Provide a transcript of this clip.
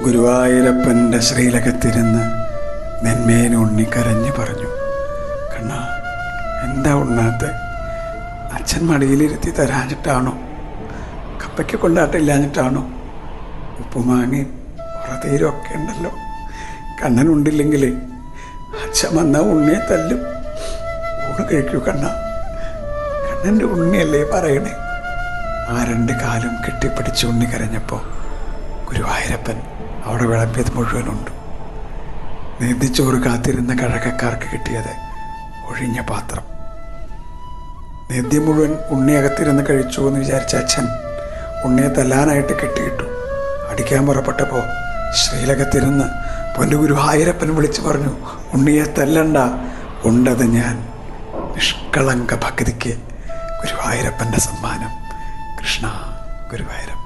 ഗുരുവായൂരപ്പൻ്റെ ശ്രീലകത്തിരുന്ന് നെന്മേന് ഉണ്ണി കരഞ്ഞു പറഞ്ഞു, കണ്ണാ എന്താ ഉണ്ണാത്ത? അച്ഛൻ മടിയിലിരുത്തി തരാഞ്ഞിട്ടാണോ? കപ്പയ്ക്ക് കൊണ്ടാട്ടില്ലാഞ്ഞിട്ടാണോ? ഉപ്പുമാങ്ങയും ഉറതീരും ഒക്കെ ഉണ്ടല്ലോ. കണ്ണനുണ്ടില്ലെങ്കിൽ അച്ഛൻ വന്നാൽ ഉണ്ണിയെ തല്ലും. ഊണ് കഴിക്കൂ കണ്ണാ. കണ്ണൻ്റെ ഉണ്ണിയല്ലേ പറയണേ. ആ രണ്ട് കാലും കെട്ടിപ്പിടിച്ച് ഉണ്ണി കരഞ്ഞപ്പോൾ ഗുരുവായൂരപ്പൻ അവിടെ വിളമ്പിയത് മുഴുവനുണ്ട്. നേദ്യച്ചോറ് കാത്തിരുന്ന കഴകക്കാർക്ക് കിട്ടിയത് ഒഴിഞ്ഞ പാത്രം. നേദ്യം മുഴുവൻ ഉണ്ണി അകത്തിരുന്ന് കഴിച്ചു എന്ന് വിചാരിച്ച അച്ഛൻ ഉണ്ണിയെ തല്ലാനായിട്ട് കെട്ടിയിട്ടു. അടിക്കാൻ പുറപ്പെട്ടപ്പോൾ ശ്രീലകത്തിരുന്ന് പൊന്നു ഗുരുവായൂരപ്പൻ വിളിച്ചു പറഞ്ഞു, ഉണ്ണിയെ തല്ലണ്ട, ഉണ്ടത് ഞാൻ. നിഷ്കളങ്ക ഭക്തിക്ക് ഗുരുവായൂരപ്പൻ്റെ സമ്മാനം. കൃഷ്ണ ഗുരുവായൂരപ്പൻ.